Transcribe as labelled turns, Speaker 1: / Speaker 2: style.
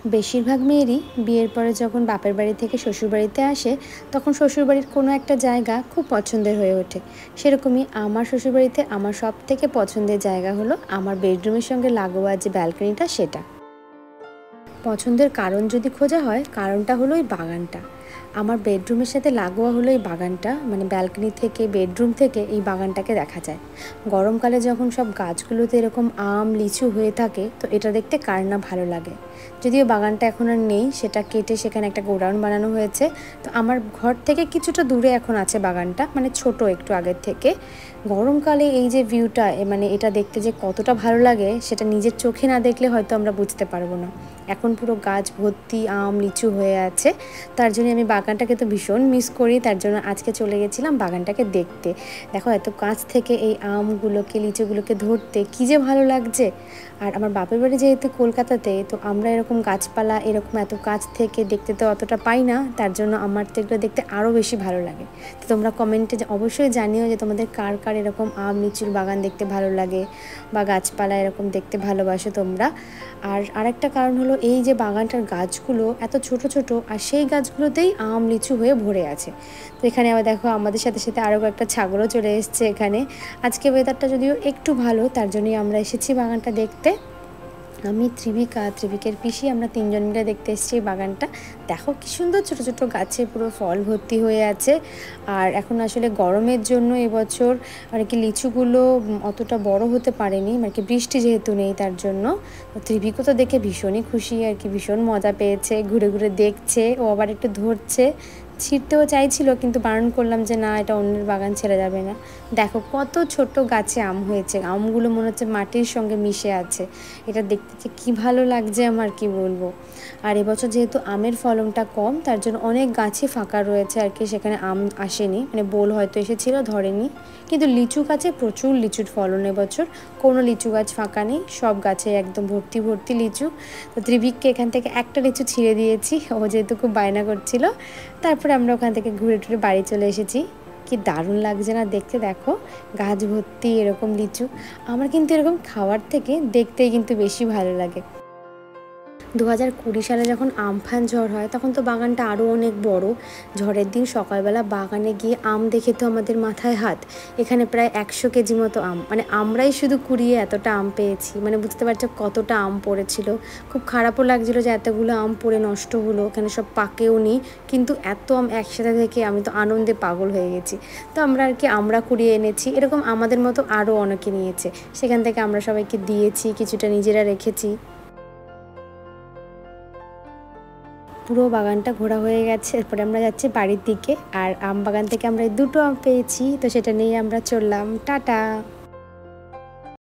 Speaker 1: বেশিরভাগ মেয়েরই বিয়ের পরে যখন বাপের বাড়ি থেকে শ্বশুরবাড়িতে আসে তখন শ্বশুরবাড়ির কোনো একটা জায়গা খুব পছন্দের হয়ে ওঠে। সেরকমই আমার শ্বশুরবাড়িতে আমার সব থেকে পছন্দের জায়গা হলো আমার বেডরুমের সঙ্গে লাগোয়া যে ব্যালকনিটা সেটা। পছন্দের কারণ যদি খোঁজা হয়, কারণটা হলো এই বাগানটা। আমার বেডরুমের সাথে লাগোয়া হলো এই বাগানটা, মানে ব্যালকনি থেকে বেডরুম থেকে এই বাগানটাকে দেখা যায়। গরমকালে যখন সব গাছগুলোতে এরকম আম লিচু হয়ে থাকে তো এটা দেখতে কার না ভালো লাগে। যদিও বাগানটা এখন আর নেই, সেটা কেটে সেখানে একটা গোডাউন বানানো হয়েছে। তো আমার ঘর থেকে কিছুটা দূরে এখন আছে বাগানটা, মানে ছোট একটু আগের থেকে। গরমকালে এই যে ভিউটা, মানে এটা দেখতে যে কতটা ভালো লাগে সেটা নিজের চোখে না দেখলে হয়তো আমরা বুঝতে পারবো না। এখন পুরো গাছ ভর্তি আম লিচু হয়ে আছে, তার জন্য আমি বাগানটাকে তো ভীষণ মিস করি। তার জন্য আজকে চলে গেছিলাম বাগানটাকে দেখতে। দেখো এত কাছ থেকে এই আমগুলোকে লিচুগুলোকে ধরতে কী যে ভালো লাগছে। আর আমার বাপের বাড়ি যেহেতু কলকাতাতে, তো আমরা এরকম গাছপালা এরকম এত কাছ থেকে দেখতে তো অতটা পাই না, তার জন্য আমার তো এগুলো দেখতে আরও বেশি ভালো লাগে। তো তোমরা কমেন্টে অবশ্যই জানিও যে তোমাদের কার কার এরকম আম লিচুর বাগান দেখতে ভালো লাগে বা গাছপালা এরকম দেখতে ভালোবাসো তোমরা। আর আরেকটা কারণ হলো এই যে বাগানটার গাছগুলো এত ছোট ছোট, আর সেই গাছগুলোতেই আম লিচু হয়ে ভরে আছে। তো এখানে আবার দেখো আমাদের সাথে সাথে আরও কয়েকটা ছাগলও চলে এসছে এখানে। আজকে ওয়েদারটা যদিও একটু ভালো, তার জন্যই আমরা এসেছি বাগানটা দেখতে। আমি ত্রিবিকের পিসি, আমরা তিনজন মিলে দেখতে এসেছি বাগানটা। দেখো কি সুন্দর ছোট ছোট গাছে পুরো ফল ভর্তি হয়ে আছে। আর এখন আসলে গরমের জন্য এবছর আর কি লিচুগুলো অতটা বড় হতে পারেনি, মানে কি বৃষ্টি যেহেতু নেই তার জন্য। ত্রিবিকও তো দেখে ভীষণই খুশি আর কি, ভীষণ মজা পেয়েছে, ঘুরে ঘুরে দেখছে, ও আবার একটু ধরছে। ছিঁড়তেও চাইছিল কিন্তু বারণ করলাম যে না, এটা অন্যের বাগান ছেড়ে যাবে না। দেখো কত ছোট গাছে আম হয়েছে, আমগুলো মনে হচ্ছে মাটির সঙ্গে মিশে আছে। এটা দেখতে যে কী ভালো লাগছে আমার কি বলবো। আর এবছর যেহেতু আমের ফলনটা কম, তার জন্য অনেক গাছই ফাঁকা রয়েছে আর কি, সেখানে আম আসেনি, মানে বোল হয়তো এসেছিলো ধরেনি। কিন্তু লিচু গাছে প্রচুর লিচুর ফলন এবছর, কোনো লিচু গাছ ফাঁকা নেই, সব গাছে একদম ভর্তি ভর্তি লিচু। তো ত্রিবিককে এখান থেকে একটা লিচু ছিঁড়ে দিয়েছি, ও যেহেতু খুব বায়না করছিল। তারপরে আমরা ওখান থেকে ঘুরে টুরে বাড়ি চলে এসেছি। কি দারুণ লাগছে না দেখতে, দেখো গাছ ভর্তি এরকম লিচু। আমার কিন্তু এরকম খাওয়ার থেকে দেখতেই কিন্তু বেশি ভালো লাগে। 2020 সালে যখন আমফান ঝড় হয় তখন তো বাগানটা আরও অনেক বড়। ঝড়ের দিন সকালবেলা বাগানে গিয়ে আম দেখে তো আমাদের মাথায় হাত। এখানে প্রায় 100 কেজি মতো আম, মানে আমরাই শুধু কুড়িয়ে এতটা আম পেয়েছি, মানে বুঝতে পারছো কতটা আম পড়েছিল। খুব খারাপও লাগছিলো যে এতগুলো আম পড়ে নষ্ট হলো, এখানে সব পাকেও নি, কিন্তু এত আম একসাথে থেকে আমি তো আনন্দে পাগল হয়ে গেছি। তো আমরা আর কি আমরা কুড়িয়ে এনেছি, এরকম আমাদের মতো আরও অনেকে নিয়েছে, সেখান থেকে আমরা সবাইকে দিয়েছি, কিছুটা নিজেরা রেখেছি। পুরো বাগানটা ঘোরা হয়ে গেছে, এরপরে আমরা যাচ্ছি বাড়ির দিকে। আর আম বাগান থেকে আমরা দুটো আম পেয়েছি, তো সেটা নিয়ে আমরা চললাম, টাটা।